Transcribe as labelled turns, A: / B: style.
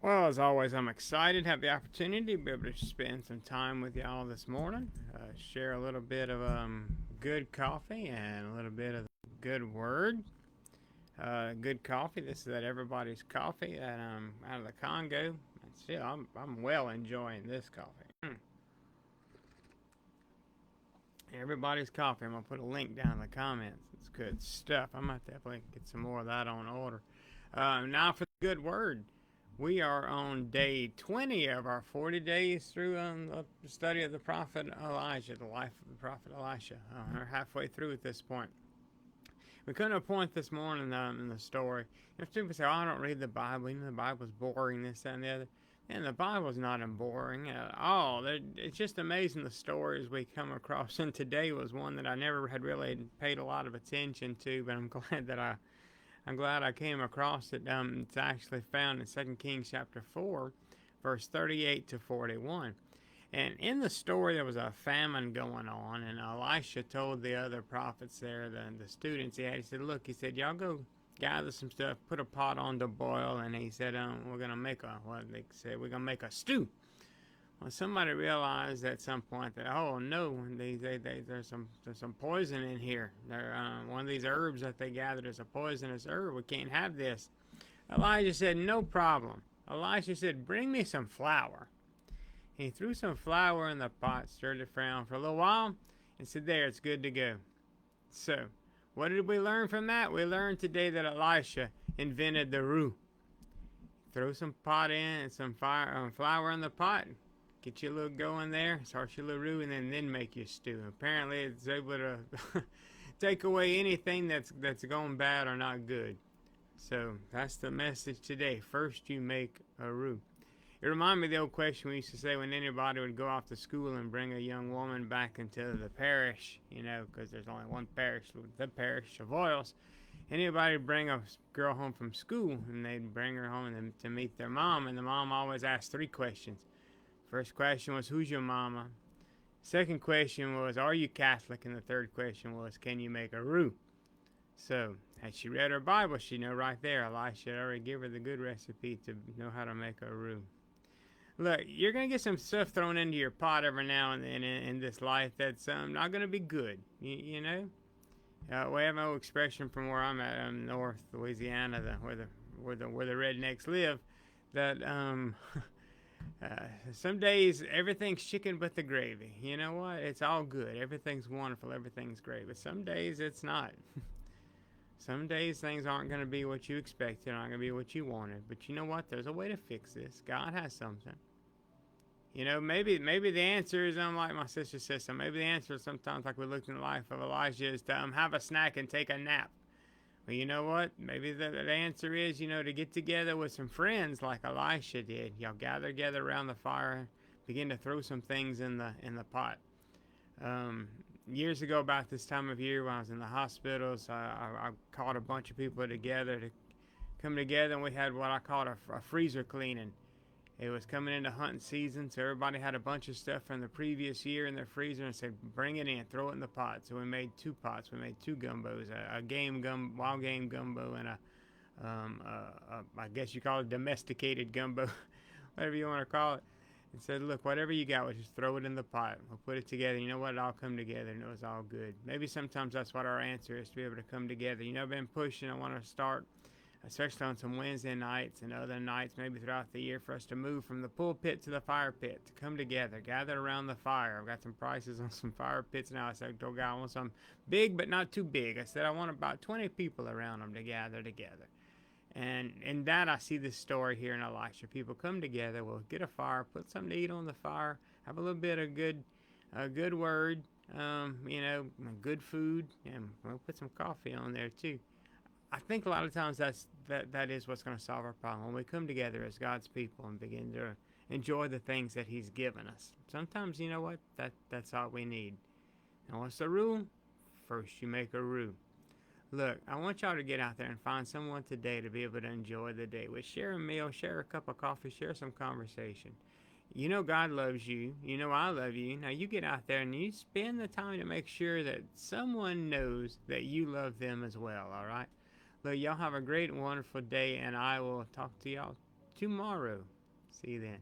A: Well, as always, I'm excited to have the opportunity to be able to spend some time with y'all this morning, share a little bit of good coffee and a little bit of good word. Good coffee. This is that everybody's coffee that out of the Congo. And still, I'm well enjoying this coffee. Everybody's coffee. I'm gonna put a link down in the comments. It's good stuff. I might definitely get some more of that on order. Now for the good word. We are on day 20 of our 40 days through the study of the prophet Elijah, the life of the prophet Elisha. We're halfway through at this point. We come to a point this morning in the story. People say, "Oh, I don't read the Bible. You know, the Bible's boring, this, that, and the other." And the Bible's not boring at all. It's just amazing the stories we come across. And today was one that I never had really paid a lot of attention to, but I'm glad I came across it. It's actually found in 2 Kings chapter 4, verse 38 to 41. And in the story, there was a famine going on, and Elisha told the other prophets there, the students he said, "Look," he said, "y'all go gather some stuff, put a pot on to boil," and he said, "We're gonna make we're gonna make a stew." Well, somebody realized at some point that, oh no, there's some poison in here. One of these herbs that they gathered is a poisonous herb. We can't have this. Elijah said, "No problem." Elisha said, "Bring me some flour." He threw some flour in the pot, stirred it around for a little while, and said, "There, it's good to go." So, what did we learn from that? We learned today that Elisha invented the roux. Throw some pot in and some flour in the pot. Get you a little going there, start your little roux, and then make your stew. Apparently, it's able to take away anything that's going bad or not good. So that's the message today. First, you make a roux. It reminded me of the old question we used to say when anybody would go off to school and bring a young woman back into the parish, because there's only one parish, the parish of Oils. Anybody would bring a girl home from school, and they'd bring her home to meet their mom, and the mom always asked 3 questions. First question was, "Who's your mama?" Second question was, "Are you Catholic?" And the third question was, "Can you make a roux?" So, had she read her Bible, she'd know right there. Elisha had already given her the good recipe to know how to make a roux. Look, you're going to get some stuff thrown into your pot every now and then in this life that's not going to be good, you know? We have an old expression from where I'm at, North Louisiana, where the rednecks live, that some days everything's chicken but the gravy. You know what? It's all good. Everything's wonderful. Everything's great. But some days it's not. Some days things aren't going to be what you expected, aren't going to be what you wanted. But you know what? There's a way to fix this. God has something. Maybe the answer is, like my sister says, so maybe the answer is sometimes, like we looked in the life of Elijah, is to have a snack and take a nap. Well, you know what? Maybe the answer is, to get together with some friends like Elisha did. Y'all gather around the fire, begin to throw some things in the pot. Years ago, about this time of year, when I was in the hospitals, I called a bunch of people together to come together, and we had what I called a freezer cleaning. It was coming into hunting season, so everybody had a bunch of stuff from the previous year in their freezer and said, "Bring it in, throw it in the pot." So we made 2 pots. We made 2 gumbos, wild game gumbo, and I guess you call it domesticated gumbo, whatever you want to call it. And said, "Look, whatever you got, we'll just throw it in the pot. We'll put it together. You know what? It'll all come together, and it was all good." Maybe sometimes that's what our answer is, to be able to come together. I've been pushing. I want to start, especially on some Wednesday nights and other nights, maybe throughout the year, for us to move from the pulpit to the fire pit, to come together, gather around the fire. I've got some prices on some fire pits now. I said, "Oh God, I want some big, but not too big." I said, "I want about 20 people around them to gather together." And in that, I see this story here in Elisha. People come together, we'll get a fire, put something to eat on the fire, have a little bit of good word, good food, and we'll put some coffee on there too. I think a lot of times that is what's going to solve our problem, when we come together as God's people and begin to enjoy the things that He's given us. Sometimes, you know what, that's all we need. And what's the rule? First, you make a roux. Look, I want y'all to get out there and find someone today to be able to enjoy the day with. Share a meal, share a cup of coffee, share some conversation. God loves you. I love you. Now you get out there and you spend the time to make sure that someone knows that you love them as well, all right? Look, y'all have a great and wonderful day, and I will talk to y'all tomorrow. See you then.